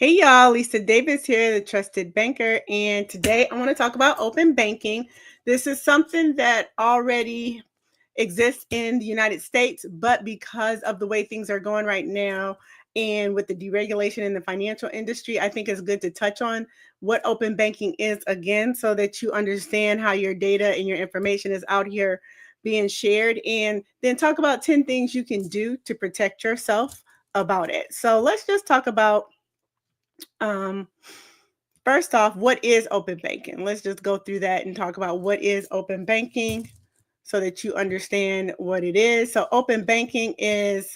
Hey y'all, Lisa Davis here, the trusted banker, and today I want to talk about open banking. This is something that already exists in the United States, but because of the way things are going right now and with the deregulation in the financial industry, I think it's good to touch on what open banking is again so that you understand how your data and your information is out here being shared, and then talk about 10 things you can do to protect yourself about it. So let's just talk about um, first off, what is open banking? Let's just go through that and talk about what is open banking so that you understand what it is. So open banking is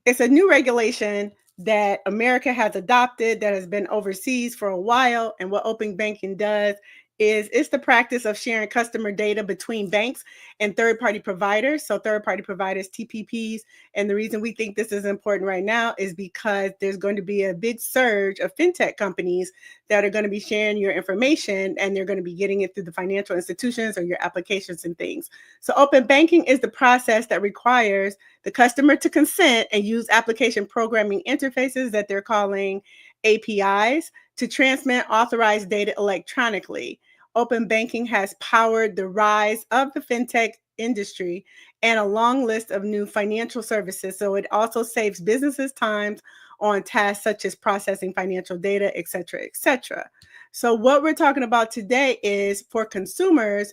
it's a new regulation that America has adopted that has been overseas for a while. And what open banking does is it's the practice of sharing customer data between banks and third-party providers. So third-party providers, TPPs. And the reason we think this is important right now is because there's going to be a big surge of fintech companies that are going to be sharing your information, and they're going to be getting it through the financial institutions or your applications and things. So open banking is the process that requires the customer to consent and use application programming interfaces that they're calling APIs to transmit authorized data electronically. Open banking has powered the rise of the fintech industry and a long list of new financial services. So it also saves businesses time on tasks such as processing financial data, et cetera, et cetera. So what we're talking about today is for consumers,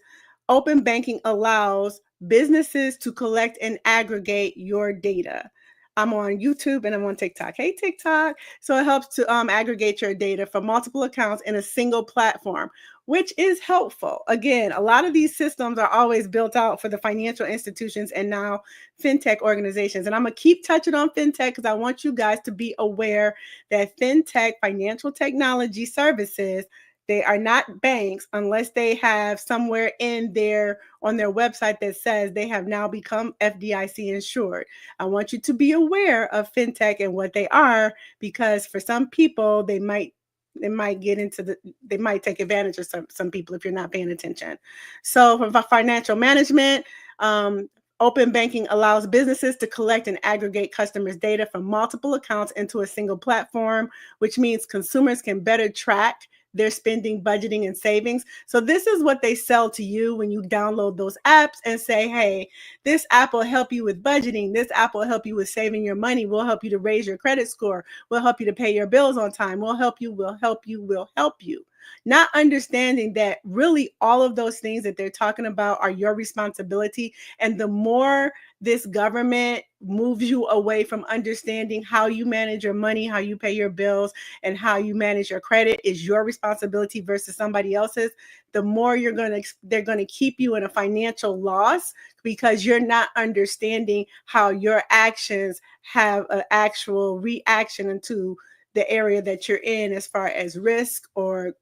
open banking allows businesses to collect and aggregate your data. I'm on YouTube and I'm on TikTok. Hey, TikTok. So it helps to aggregate your data from multiple accounts in a single platform, which is helpful. Again, a lot of these systems are always built out for the financial institutions and now fintech organizations. And I'm going to keep touching on fintech because I want you guys to be aware that fintech, financial technology services, they are not banks unless they have somewhere in there on their website that says they have now become FDIC insured. I want you to be aware of fintech and what they are, because for some people, they might take advantage of some people if you're not paying attention. So for financial management, open banking allows businesses to collect and aggregate customers' data from multiple accounts into a single platform, which means consumers can better track their spending, budgeting, and savings. So this is what they sell to you when you download those apps and say, hey, this app will help you with budgeting. This app will help you with saving your money. We'll help you to raise your credit score. We'll help you to pay your bills on time. We'll help you. Not understanding that really all of those things that they're talking about are your responsibility. And the more this government moves you away from understanding how you manage your money, how you pay your bills, and how you manage your credit is your responsibility versus somebody else's, the more they're going to keep you in a financial loss because you're not understanding how your actions have an actual reaction into the area that you're in as far as risk or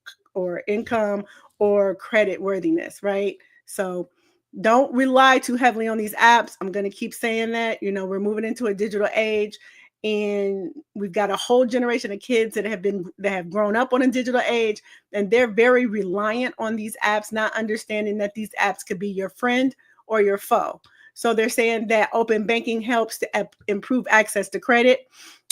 income or credit worthiness, right? So don't rely too heavily on these apps. I'm going to keep saying that. We're moving into a digital age, and we've got a whole generation of kids that have grown up on a digital age, and they're very reliant on these apps, not understanding that these apps could be your friend or your foe. So they're saying that open banking helps to improve access to credit.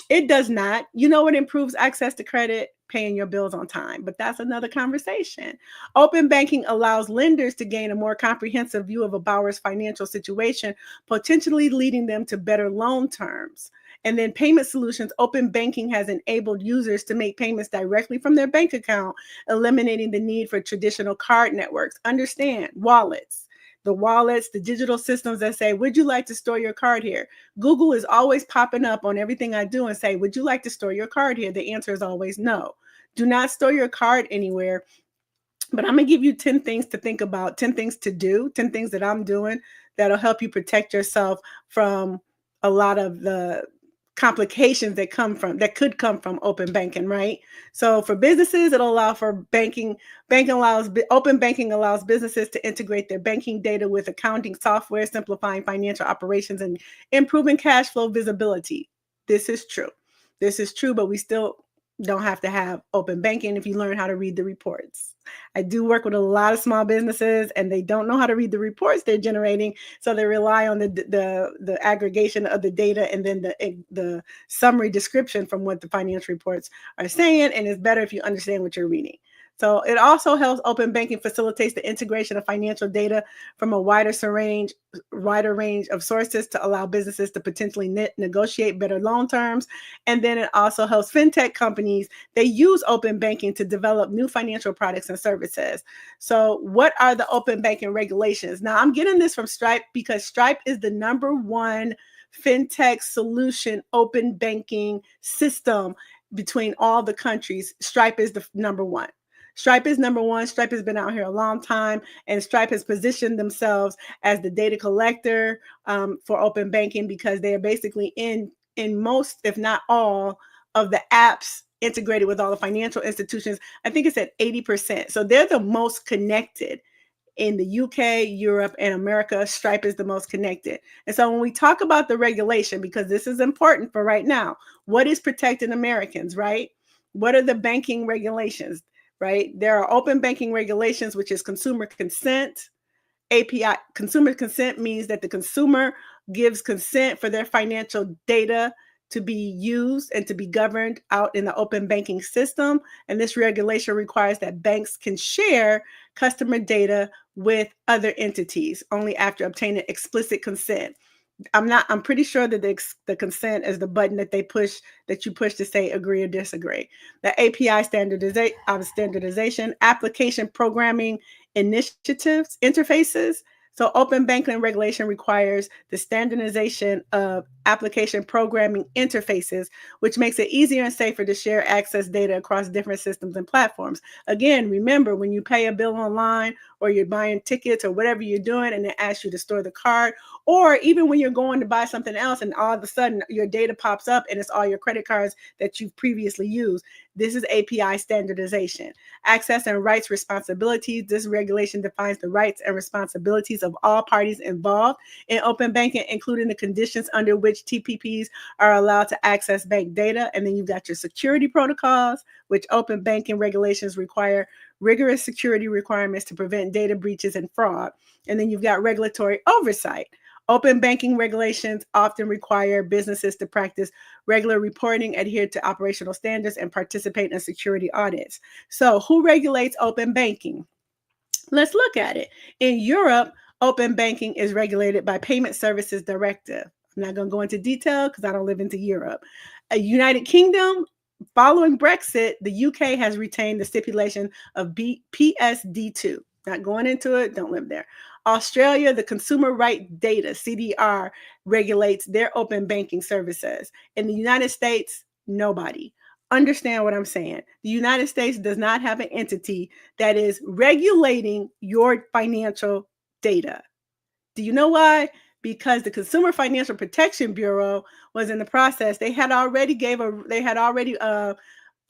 It does not. You know what improves access to credit? Paying your bills on time. But that's another conversation. Open banking allows lenders to gain a more comprehensive view of a borrower's financial situation, potentially leading them to better loan terms. And then payment solutions. Open banking has enabled users to make payments directly from their bank account, eliminating the need for traditional card networks. Understand, wallets. The wallets, the digital systems that say, would you like to store your card here? Google is always popping up on everything I do and say, would you like to store your card here? The answer is always no. Do not store your card anywhere. But I'm going to give you 10 things to think about, 10 things to do, 10 things that I'm doing that'll help you protect yourself from a lot of the complications that could come from open banking, right? So for businesses, it'll allow for banking. Open banking allows businesses to integrate their banking data with accounting software, simplifying financial operations and improving cash flow visibility. This is true, but we still don't have to have open banking if you learn how to read the reports. I do work with a lot of small businesses, and they don't know how to read the reports they're generating, so they rely on the aggregation of the data and then the summary description from what the financial reports are saying. And it's better if you understand what you're reading. So it also helps. Open banking facilitates the integration of financial data from a wider range of sources to allow businesses to potentially negotiate better loan terms. And then it also helps fintech companies. They use open banking to develop new financial products and services. So what are the open banking regulations? Now, I'm getting this from Stripe because Stripe is the #1 fintech solution open banking system between all the countries. Stripe is the #1. Stripe is #1. Stripe has been out here a long time, and Stripe has positioned themselves as the data collector for open banking because they are basically in most, if not all, of the apps integrated with all the financial institutions. I think it's at 80%. So they're the most connected in the UK, Europe, and America. Stripe is the most connected. And so when we talk about the regulation, because this is important for right now, what is protecting Americans, right? What are the banking regulations, right? There are open banking regulations, which is consumer consent. API consumer consent means that the consumer gives consent for their financial data to be used and to be governed out in the open banking system. And this regulation requires that banks can share customer data with other entities only after obtaining explicit consent. I'm pretty sure that the consent is the button that you push to say agree or disagree. The API standardization, application programming initiatives, interfaces. So open banking regulation requires the standardization of application programming interfaces, which makes it easier and safer to share access data across different systems and platforms. Again, remember, when you pay a bill online or you're buying tickets or whatever you're doing and it asks you to store the card, or even when you're going to buy something else and all of a sudden your data pops up and it's all your credit cards that you've previously used. This is API standardization. Access and rights responsibilities. This regulation defines the rights and responsibilities of all parties involved in open banking, including the conditions under which TPPs are allowed to access bank data. And then you've got your security protocols, which open banking regulations require rigorous security requirements to prevent data breaches and fraud. And then you've got regulatory oversight. Open banking regulations often require businesses to practice regular reporting, adhere to operational standards, and participate in security audits. So, who regulates open banking? Let's look at it. In Europe, open banking is regulated by Payment Services Directive. I'm not going to go into detail because I don't live into Europe. United Kingdom, following Brexit, the UK has retained the stipulation of PSD2. Not going into it, don't live there. Australia, the Consumer Right Data, CDR, regulates their open banking services. In the United States, nobody. Understand what I'm saying. The United States does not have an entity that is regulating your financial data. Do you know why? Because the Consumer Financial Protection Bureau was in the process. They had already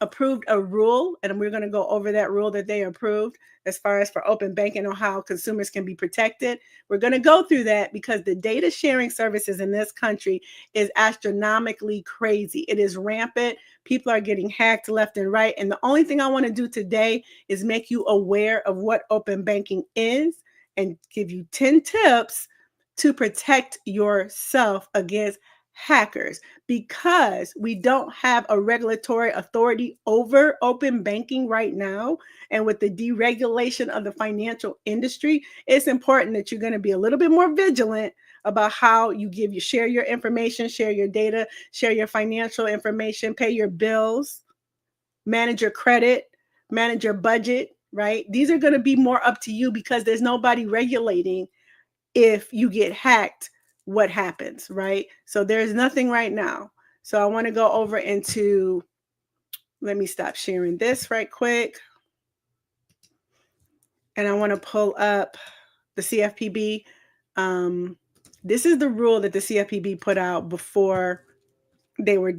approved a rule, and we're going to go over that rule that they approved as far as for open banking on how consumers can be protected. We're going to go through that because the data sharing services in this country is astronomically crazy. It is rampant. People are getting hacked left and right. And the only thing I want to do today is make you aware of what open banking is and give you 10 tips to protect yourself against hackers, because we don't have a regulatory authority over open banking right now. And with the deregulation of the financial industry, it's important that you're going to be a little bit more vigilant about how you share your information, share your data, share your financial information, pay your bills, manage your credit, manage your budget, right? These are going to be more up to you because there's nobody regulating if you get hacked, what happens, right? So there's nothing right now. So I want to go over into, let me stop sharing this right quick. And I want to pull up the CFPB. This is the rule that the CFPB put out before they were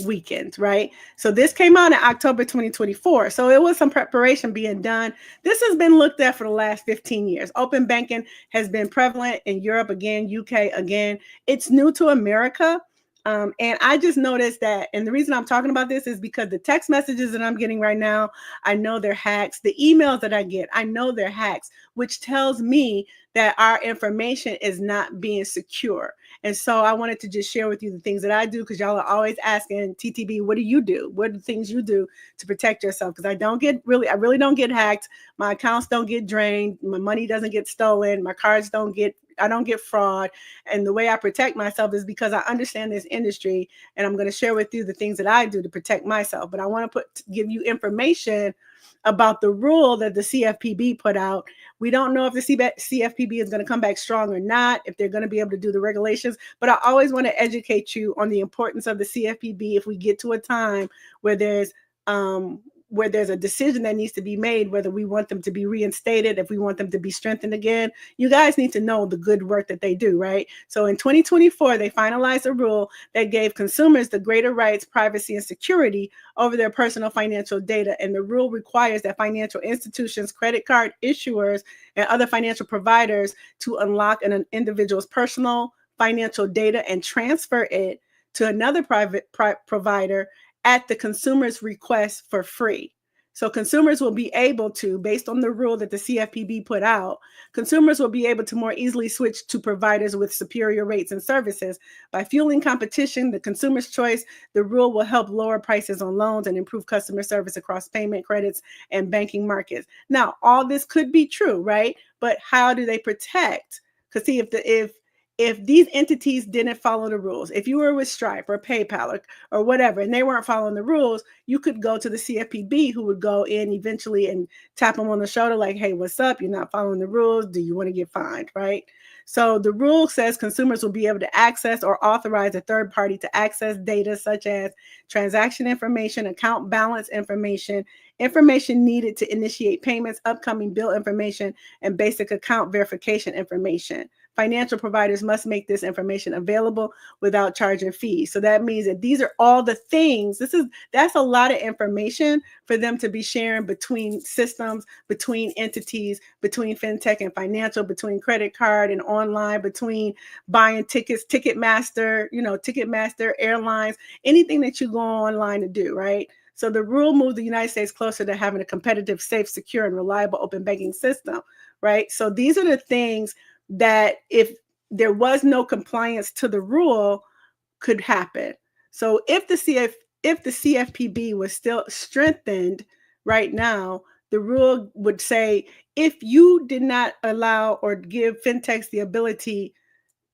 weakened, right? So this came out in October 2024. So it was some preparation being done. This has been looked at for the last 15 years. Open banking has been prevalent in Europe again, UK again. It's new to America. And I just noticed that, and the reason I'm talking about this is because the text messages that I'm getting right now, I know they're hacks. The emails that I get, I know they're hacks, which tells me that our information is not being secure. And so I wanted to just share with you the things that I do, because y'all are always asking, TTB, what do you do? What are the things you do to protect yourself? Because I really don't get hacked. My accounts don't get drained. My money doesn't get stolen. My cards I don't get fraud. And the way I protect myself is because I understand this industry, and I'm going to share with you the things that I do to protect myself. But I want to give you information about the rule that the CFPB put out. We don't know if the CFPB is going to come back strong or not, if they're going to be able to do the regulations, but I always want to educate you on the importance of the CFPB if we get to a time where there's a decision that needs to be made, whether we want them to be reinstated, if we want them to be strengthened again. You guys need to know the good work that they do, right? So in 2024, they finalized a rule that gave consumers the greater rights, privacy, and security over their personal financial data. And the rule requires that financial institutions, credit card issuers, and other financial providers to unlock an individual's personal financial data and transfer it to another private provider at the consumer's request for free. So consumers will be able to, based on the rule that the CFPB put out, consumers will be able to more easily switch to providers with superior rates and services. By fueling competition, the consumer's choice, the rule will help lower prices on loans and improve customer service across payment, credits, and banking markets. Now, all this could be true, right? But how do they protect? Because see, if these entities didn't follow the rules, if you were with Stripe or PayPal or whatever, and they weren't following the rules, you could go to the CFPB, who would go in eventually and tap them on the shoulder like, hey, what's up? You're not following the rules. Do you want to get fined, right? So the rule says consumers will be able to access or authorize a third party to access data such as transaction information, account balance information, information needed to initiate payments, upcoming bill information, and basic account verification information. Financial providers must make this information available without charging fees. So that means that these are all the things. That's a lot of information for them to be sharing between systems, between entities, between fintech and financial, between credit card and online, between buying tickets, Ticketmaster, airlines, anything that you go online to do, right? So the rule moves the United States closer to having a competitive, safe, secure, and reliable open banking system, right? So these are the things that if there was no compliance to the rule could happen. So if the CFPB was still strengthened right now, the rule would say if you did not allow or give fintechs the ability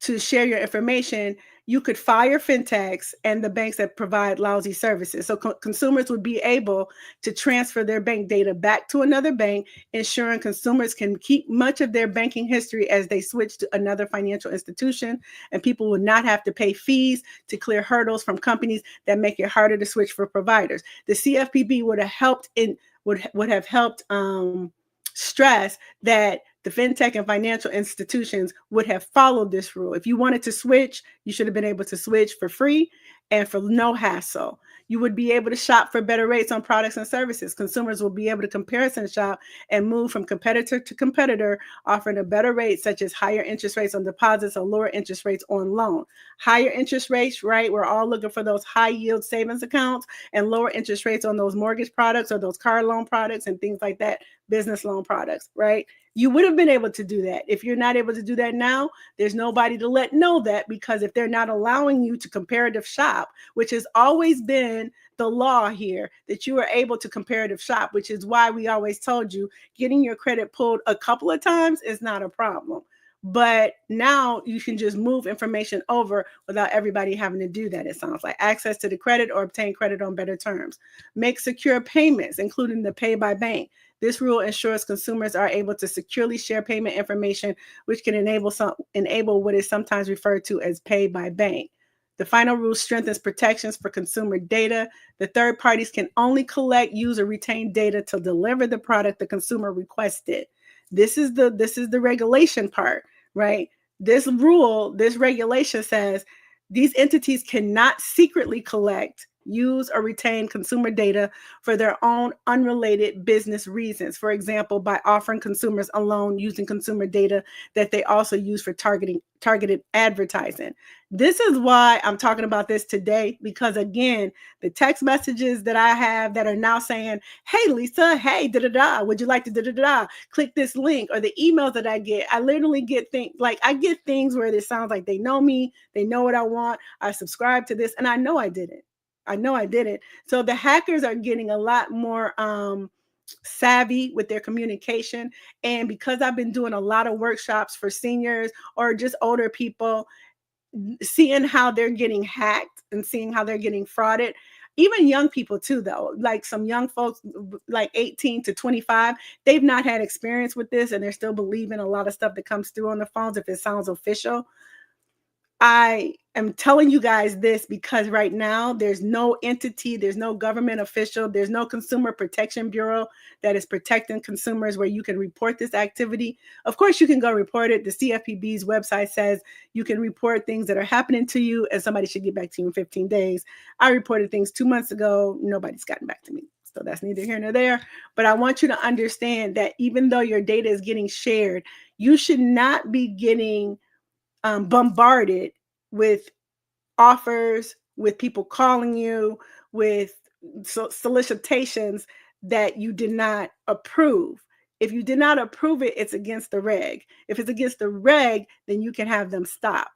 to share your information, you could fire fintechs and the banks that provide lousy services. So consumers would be able to transfer their bank data back to another bank, ensuring consumers can keep much of their banking history as they switch to another financial institution, and people would not have to pay fees to clear hurdles from companies that make it harder to switch for providers. The CFPB would have helped stress that the fintech and financial institutions would have followed this rule. If you wanted to switch, you should have been able to switch for free and for no hassle. You would be able to shop for better rates on products and services. Consumers will be able to comparison shop and move from competitor to competitor, offering a better rate, such as higher interest rates on deposits or lower interest rates on loan. Higher interest rates, right? We're all looking for those high yield savings accounts, and lower interest rates on those mortgage products or those car loan products and things like that, business loan products, right? You would have been able to do that. If you're not able to do that now, there's nobody to let know that, because if they're not allowing you to comparative shop, which has always been the law here, that you are able to comparative shop, which is why we always told you getting your credit pulled a couple of times is not a problem. But now you can just move information over without everybody having to do that. It sounds like access to the credit or obtain credit on better terms. Make secure payments, including the pay by bank. This rule ensures consumers are able to securely share payment information, which can enable what is sometimes referred to as pay by bank. The final rule strengthens protections for consumer data. The third parties can only collect, use, or retain data to deliver the product the consumer requested. This is the regulation part, right? This regulation says these entities cannot secretly collect use or retain consumer data for their own unrelated business reasons. For example, by offering consumers a loan using consumer data that they also use for targeted advertising. This is why I'm talking about this today, because again, the text messages that I have that are now saying, hey, Lisa, hey, da-da-da, would you like to da-da-da, click this link, or the emails that I get, I literally get things, like I get things where it sounds like they know me, they know what I want, I subscribe to this, and I know I did it. I know I did it. So the hackers are getting a lot more savvy with their communication. And because I've been doing a lot of workshops for seniors or just older people, seeing how they're getting hacked and seeing how they're getting frauded, even young people too, though, like some young folks like 18 to 25, they've not had experience with this and they're still believing a lot of stuff that comes through on the phones if it sounds official. I am telling you guys this because right now there's no entity, there's no government official, there's no Consumer Protection Bureau that is protecting consumers where you can report this activity. Of course, you can go report it. The CFPB's website says you can report things that are happening to you and somebody should get back to you in 15 days. I reported things 2 months ago. Nobody's gotten back to me. So that's neither here nor there. But I want you to understand that even though your data is getting shared, you should not be getting bombarded with offers, with people calling you, with solicitations that you did not approve. If you did not approve it, it's against the reg. If it's against the reg, then you can have them stop.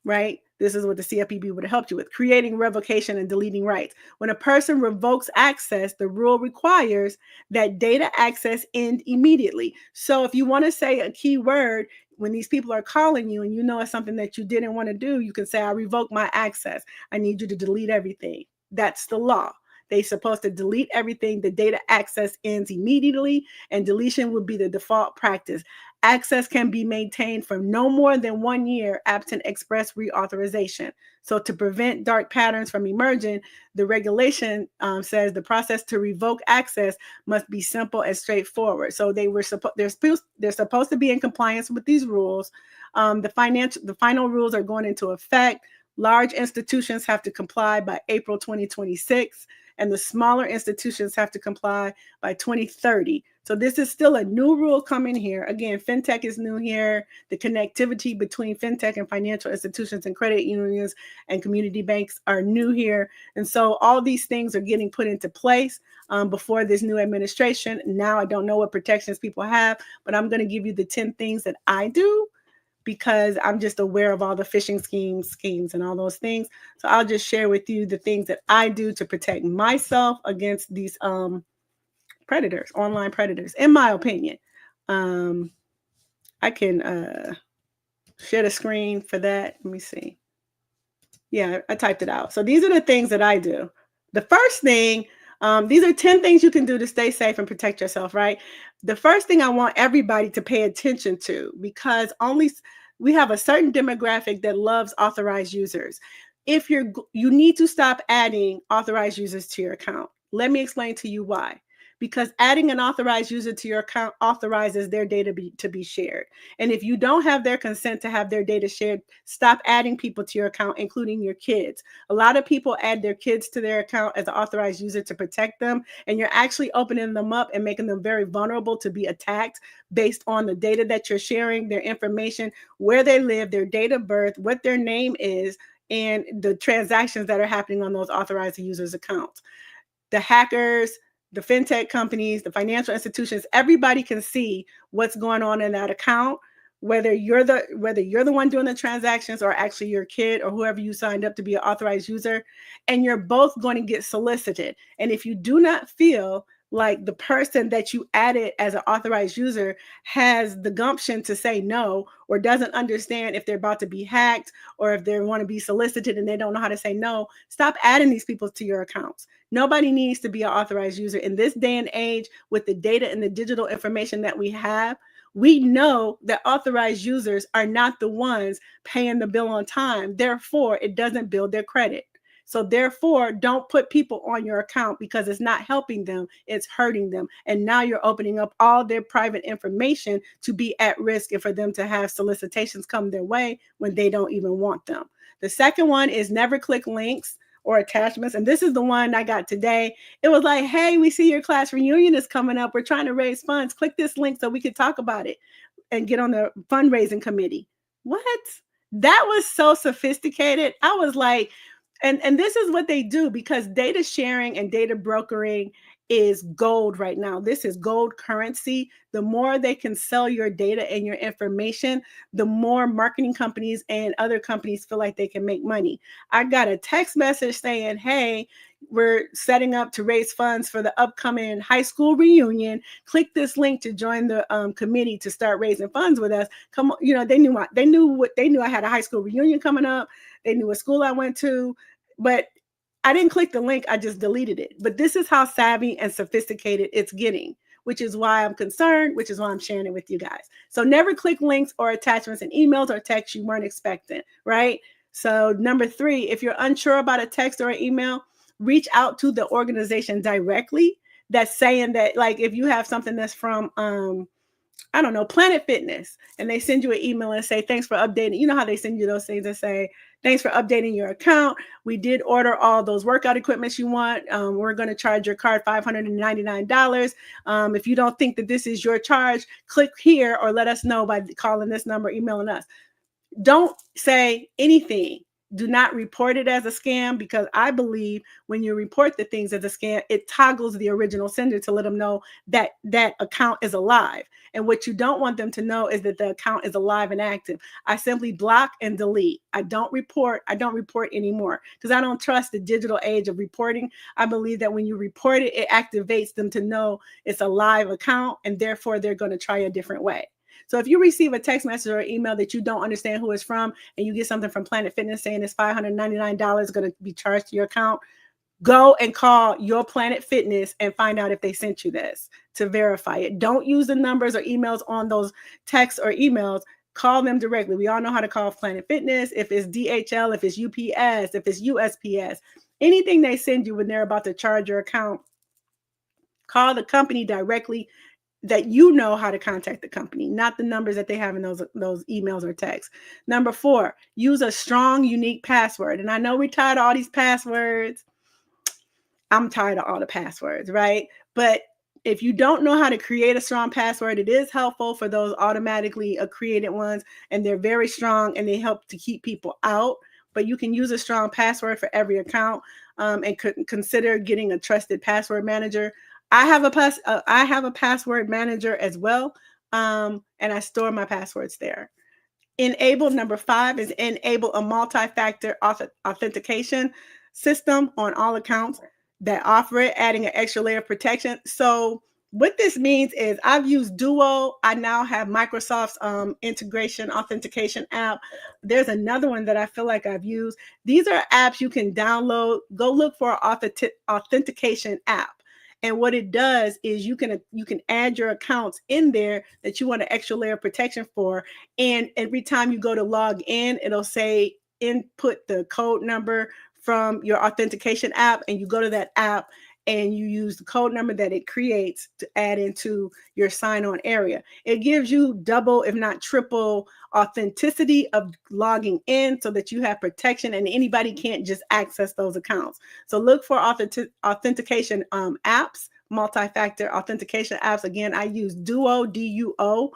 Right? This is what the CFPB would have helped you with, creating revocation and deleting rights. When a person revokes access, the rule requires that data access end immediately. So if you want to say a key word, when these people are calling you and you know it's something that you didn't want to do, you can say, I revoke my access. I need you to delete everything. That's the law. They're supposed to delete everything. The data access ends immediately, and deletion would be the default practice. Access can be maintained for no more than 1 year absent express reauthorization. So to prevent dark patterns from emerging, the regulation says the process to revoke access must be simple and straightforward. So they're supposed to be in compliance with these rules. The final rules are going into effect. Large institutions have to comply by April 2026, and the smaller institutions have to comply by 2030. So this is still a new rule coming here. Again, fintech is new here. The connectivity between fintech and financial institutions and credit unions and community banks are new here. And so all these things are getting put into place before this new administration. Now I don't know what protections people have, but I'm going to give you the 10 things that I do, because I'm just aware of all the phishing schemes and all those things. So I'll just share with you the things that I do to protect myself against these predators, online predators, in my opinion. I can share the screen for that. Let me see. Yeah, I typed it out. So these are the things that I do. The first thing, these are 10 things you can do to stay safe and protect yourself, right? The first thing I want everybody to pay attention to, because we have a certain demographic that loves authorized users. You need to stop adding authorized users to your account. Let me explain to you why. Because adding an authorized user to your account authorizes their data to be shared. And if you don't have their consent to have their data shared, stop adding people to your account, including your kids. A lot of people add their kids to their account as an authorized user to protect them, and you're actually opening them up and making them very vulnerable to be attacked based on the data that you're sharing, their information, where they live, their date of birth, what their name is, and the transactions that are happening on those authorized users' accounts. The hackers, the fintech companies, the financial institutions, everybody can see what's going on in that account, whether you're the one doing the transactions or actually your kid or whoever you signed up to be an authorized user, and you're both going to get solicited. And if you do not feel like the person that you added as an authorized user has the gumption to say no, or doesn't understand if they're about to be hacked or if they want to be solicited and they don't know how to say no, stop adding these people to your accounts. Nobody needs to be an authorized user. In this day and age, with the data and the digital information that we have, we know that authorized users are not the ones paying the bill on time. Therefore, it doesn't build their credit. So therefore, don't put people on your account because it's not helping them, it's hurting them. And now you're opening up all their private information to be at risk and for them to have solicitations come their way when they don't even want them. The second one is never click links or attachments. And this is the one I got today. It was like, hey, we see your class reunion is coming up. We're trying to raise funds. Click this link so we can talk about it and get on the fundraising committee. What? That was so sophisticated. I was like, and this is what they do, because data sharing and data brokering is gold right now. This is gold currency. The more they can sell your data and your information, the more marketing companies and other companies feel like they can make money. I got a text message saying, hey, we're setting up to raise funds for the upcoming high school reunion. Click this link to join the committee to start raising funds with us. Come on, they knew I had a high school reunion coming up. They knew what school I went to, but I didn't click the link. I just deleted it. But this is how savvy and sophisticated it's getting, which is why I'm concerned, which is why I'm sharing it with you guys. So never click links or attachments in emails or texts you weren't expecting, right? So number 3, if you're unsure about a text or an email, reach out to the organization directly that's saying that, like, if you have something that's from, I don't know, Planet Fitness, and they send you an email and say, thanks for updating. You know how they send you those things and say, thanks for updating your account. We did order all those workout equipments you want. We're going to charge your card $599. If you don't think that this is your charge, click here or let us know by calling this number, emailing us. Don't say anything. Do not report it as a scam, because I believe when you report the things as a scam, it toggles the original sender to let them know that that account is alive. And what you don't want them to know is that the account is alive and active. I simply block and delete. I don't report anymore, because I don't trust the digital age of reporting. I believe that when you report it, it activates them to know it's a live account, and therefore they're going to try a different way. So if you receive a text message or email that you don't understand who it's from, and you get something from Planet Fitness saying it's $599 going to be charged to your account, go and call your Planet Fitness and find out if they sent you this to verify it. Don't use the numbers or emails on those texts or emails. Call them directly. We all know how to call Planet Fitness. If it's DHL, if it's UPS, if it's USPS, anything they send you when they're about to charge your account, call the company directly, that you know how to contact the company, not the numbers that they have in those emails or texts. Number 4, use a strong, unique password. And I know we're tired of all these passwords. I'm tired of all the passwords, right? But if you don't know how to create a strong password, it is helpful for those automatically created ones, and they're very strong and they help to keep people out. But you can use a strong password for every account, and consider getting a trusted password manager. I have a password manager as well, and I store my passwords there. Number 5 is enable a multi-factor authentication system on all accounts that offer it, adding an extra layer of protection. So what this means is I've used Duo. I now have Microsoft's integration authentication app. There's another one that I feel like I've used. These are apps you can download. Go look for an authentication app. And what it does is you can add your accounts in there that you want an extra layer of protection for. And every time you go to log in, it'll say input the code number from your authentication app, and you go to that app and you use the code number that it creates to add into your sign-on area. It gives you double, if not triple, authenticity of logging in, so that you have protection and anybody can't just access those accounts. So look for authentication apps, multi-factor authentication apps. Again, I use Duo, D-U-O,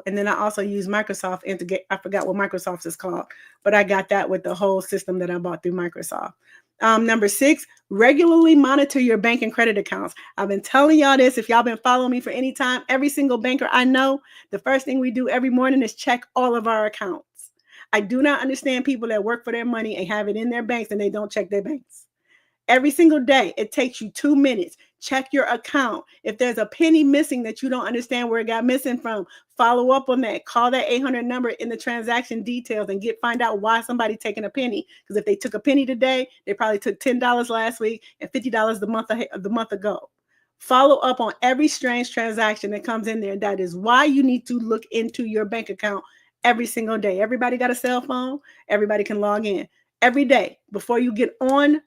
and then I also use Microsoft Integrate. I forgot what Microsoft is called, but I got that with the whole system that I bought through Microsoft. Number 6, regularly monitor your bank and credit accounts. I've been telling y'all this. If y'all been following me for any time, every single banker I know, the first thing we do every morning is check all of our accounts. I do not understand people that work for their money and have it in their banks and they don't check their banks. Every single day, it takes you 2 minutes. Check your account. If there's a penny missing that you don't understand where it got missing from, follow up on that. Call that 800 number in the transaction details and find out why somebody taking a penny. Because if they took a penny today, they probably took $10 last week and $50 the month ago. Follow up on every strange transaction that comes in there. That is why you need to look into your bank account every single day. Everybody got a cell phone. Everybody can log in every day. Before you get on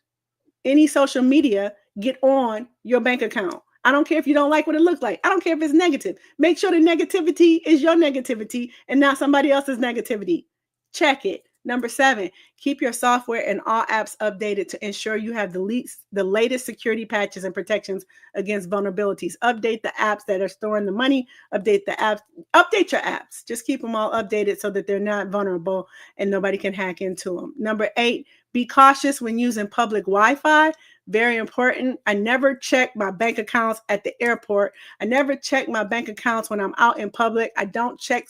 any social media, get on your bank account. I don't care if you don't like what it looks like. I don't care if it's negative. Make sure the negativity is your negativity and not somebody else's negativity. Check it. Number 7, keep your software and all apps updated to ensure you have the latest security patches and protections against vulnerabilities. Update the apps that are storing the money, update your apps. Just keep them all updated so that they're not vulnerable and nobody can hack into them. Number 8, be cautious when using public Wi-Fi. Very important. I never check my bank accounts at the airport. I never check my bank accounts when I'm out in public. I don't check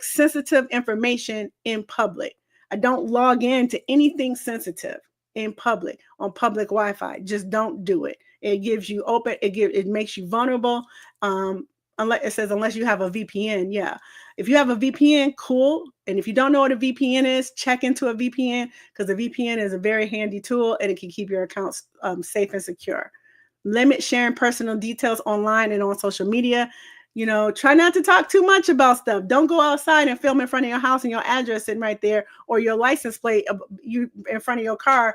sensitive information in public. I don't log in to anything sensitive in public on public Wi-Fi. Just don't do it. It gives you open. It makes you vulnerable. Unless you have a VPN. Yeah, if you have a VPN, cool. And if you don't know what a VPN is, check into a VPN, because a VPN is a very handy tool and it can keep your accounts safe and secure. Limit sharing personal details online and on social media. Try not to talk too much about stuff. Don't go outside and film in front of your house and your address sitting right there, or your license plate in front of your car.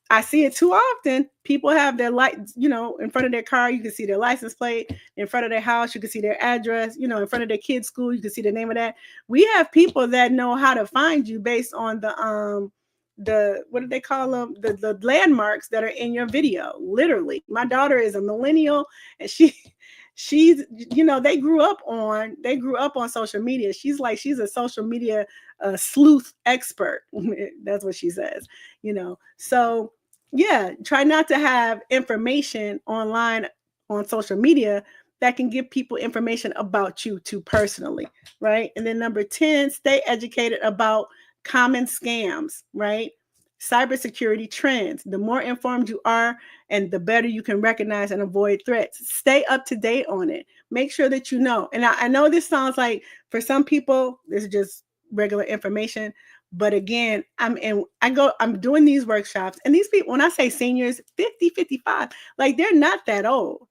I see it too often. People have their lights, in front of their car. You can see their license plate. In front of their house, you can see their address. In front of their kids' school, you can see the name of that. We have people that know how to find you based on the what do they call them? The landmarks that are in your video. Literally, my daughter is a millennial, and she's they grew up on social media. She's a social media sleuth expert. That's what she says. So yeah, try not to have information online on social media that can give people information about you too personally, right? And then number 10, stay educated about common scams, right? Cybersecurity trends. The more informed you are, and the better you can recognize and avoid threats. Stay up to date on it. Make sure that you know. And I know this sounds like, for some people, this is just regular information. But again, I'm doing these workshops, and these people, when I say seniors, 50, 55, like they're not that old.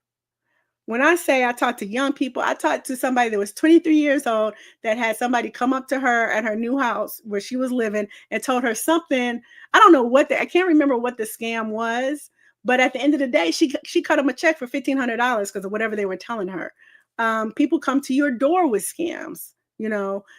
When I say I talk to young people, I talked to somebody that was 23 years old that had somebody come up to her at her new house where she was living and told her something. I don't know I can't remember what the scam was, but at the end of the day, she cut them a check for $1,500 because of whatever they were telling her. People come to your door with scams.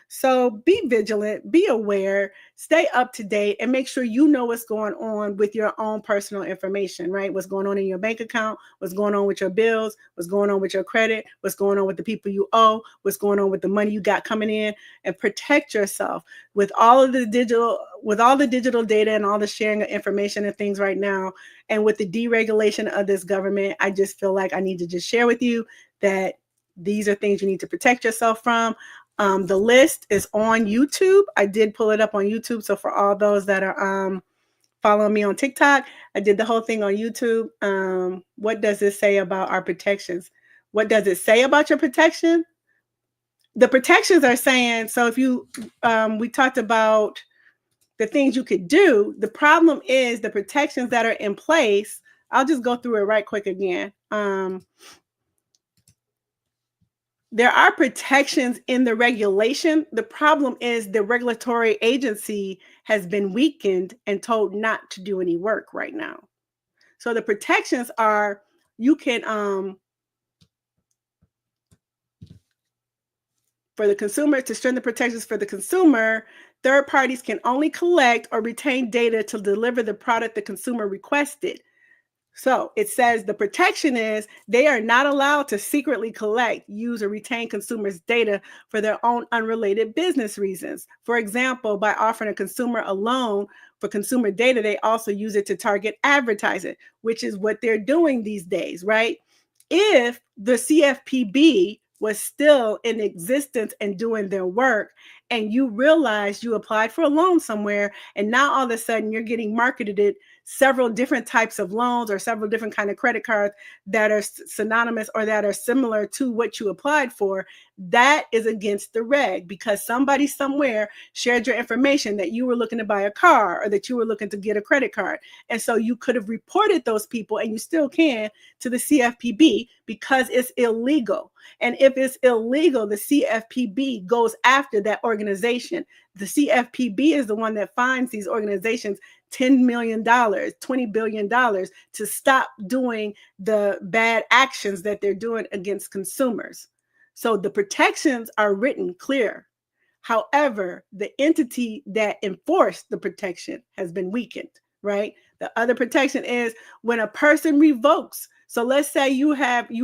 So be vigilant, be aware, stay up to date, and make sure you know what's going on with your own personal information, right? What's going on in your bank account, what's going on with your bills, what's going on with your credit, what's going on with the people you owe, what's going on with the money you got coming in, and protect yourself with all the digital data and all the sharing of information and things right now. And with the deregulation of this government, I just feel like I need to just share with you that these are things you need to protect yourself from. The list is on YouTube. I did pull it up on YouTube. So for all those that are following me on TikTok, I did the whole thing on YouTube. What does it say about our protections? What does it say about your protection? The protections are saying, so if we talked about the things you could do. The problem is the protections that are in place. I'll just go through it right quick again. There are protections in the regulation. The problem is the regulatory agency has been weakened and told not to do any work right now. So the protections are, you can, for the consumer, to strengthen protections for the consumer, third parties can only collect or retain data to deliver the product the consumer requested. So it says the protection is they are not allowed to secretly collect, use, or retain consumers' data for their own unrelated business reasons. For example, by offering a consumer a loan for consumer data, they also use it to target advertising, which is what they're doing these days, right? If the CFPB was still in existence and doing their work, and you realize you applied for a loan somewhere, and now all of a sudden you're getting marketed several different types of loans or several different kind of credit cards that are synonymous or that are similar to what you applied for, that is against the reg, because somebody somewhere shared your information that you were looking to buy a car or that you were looking to get a credit card. And so you could have reported those people, and you still can, to the CFPB because it's illegal. And if it's illegal, the CFPB goes after that organization. The CFPB is the one that fines these organizations $10 million, $20 billion to stop doing the bad actions that they're doing against consumers. So the protections are written clear. However, the entity that enforced the protection has been weakened, right? The other protection is when a person revokes. So let's say you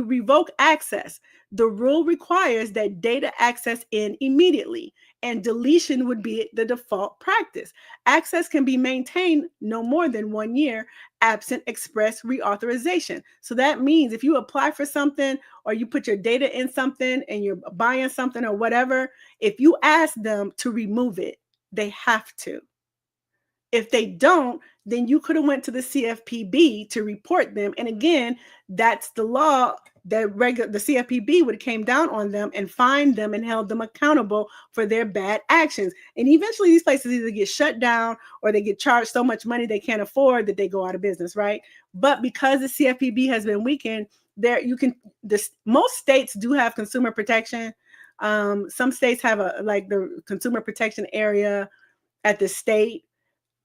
revoke access. The rule requires that data access in immediately, and deletion would be the default practice. Access can be maintained no more than 1 year absent express reauthorization. So that means if you apply for something or you put your data in something and you're buying something or whatever, if you ask them to remove it, they have to. If they don't, then you could have went to the CFPB to report them. And again, that's the law that the CFPB would have came down on them and fined them and held them accountable for their bad actions. And eventually these places either get shut down or they get charged so much money they can't afford that they go out of business, right? But because the CFPB has been weakened, most states do have consumer protection. Some states have the consumer protection area at the state.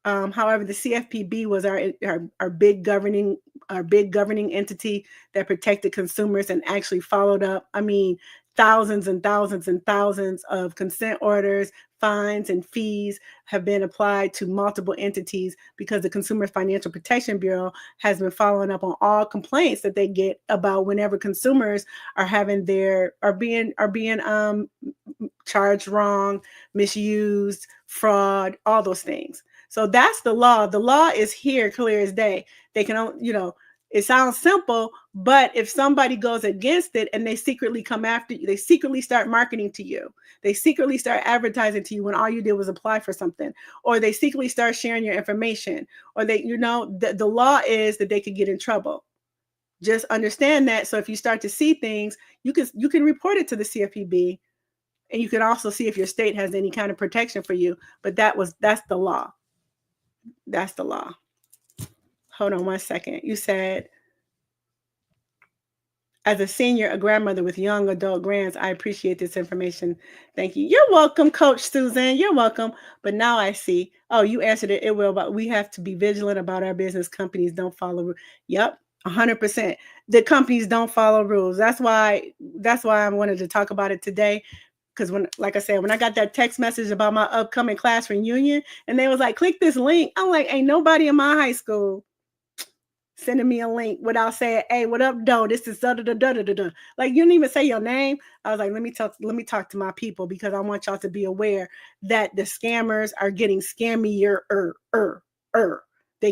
However, the CFPB was our big governing entity that protected consumers and actually followed up. I mean, thousands and thousands and thousands of consent orders, fines, and fees have been applied to multiple entities because the Consumer Financial Protection Bureau has been following up on all complaints that they get about whenever consumers are being charged wrong, misused, fraud, all those things. So that's the law. The law is here, clear as day. They can, it sounds simple, but if somebody goes against it and they secretly come after you, they secretly start marketing to you, they secretly start advertising to you when all you did was apply for something, or they secretly start sharing your information, or the law is that they could get in trouble. Just understand that. So if you start to see things, you can report it to the CFPB, and you can also see if your state has any kind of protection for you. But that's the law. That's the law. Hold on 1 second. You said, as a senior, a grandmother with young adult grands, I appreciate this information. Thank you. You're welcome, Coach Susan. You're welcome. But now I see. Oh, you answered it. It will. But we have to be vigilant about our business. Companies don't follow. Yep, 100%. The companies don't follow rules. That's why I wanted to talk about it today. Because like I said, when I got that text message about my upcoming class reunion, and they was like, click this link. I'm like, ain't nobody in my high school sending me a link without saying, hey, what up, doe? This is da da da da da da. Like, you didn't even say your name. I was like, let me talk to my people, because I want y'all to be aware that the scammers are getting scammier. They're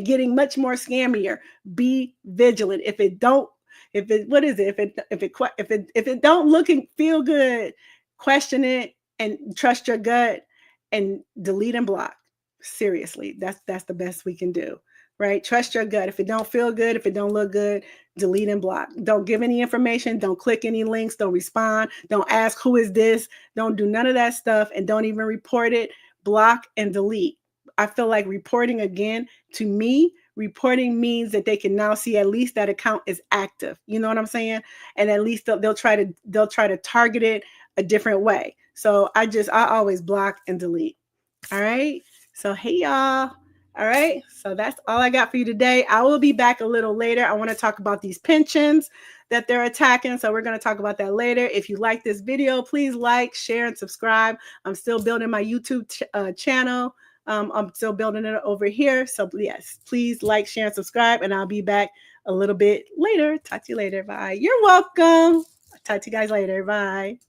getting much more scammier. Be vigilant. If it don't look and feel good, question it and trust your gut and delete and block. Seriously, that's the best we can do, right? Trust your gut. If it don't feel good, if it don't look good, delete and block. Don't give any information. Don't click any links. Don't respond. Don't ask who is this. Don't do none of that stuff, and don't even report it. Block and delete. I feel like reporting, again, to me, reporting means that they can now see at least that account is active. You know what I'm saying? And at least they'll try to target it a different way. So I always block and delete. All right. So, hey, y'all. All right. So that's all I got for you today. I will be back a little later. I want to talk about these pensions that they're attacking. So we're going to talk about that later. If you like this video, please like, share, and subscribe. I'm still building my YouTube channel. I'm still building it over here. So yes, please like, share, and subscribe. And I'll be back a little bit later. Talk to you later. Bye. You're welcome. Talk to you guys later. Bye.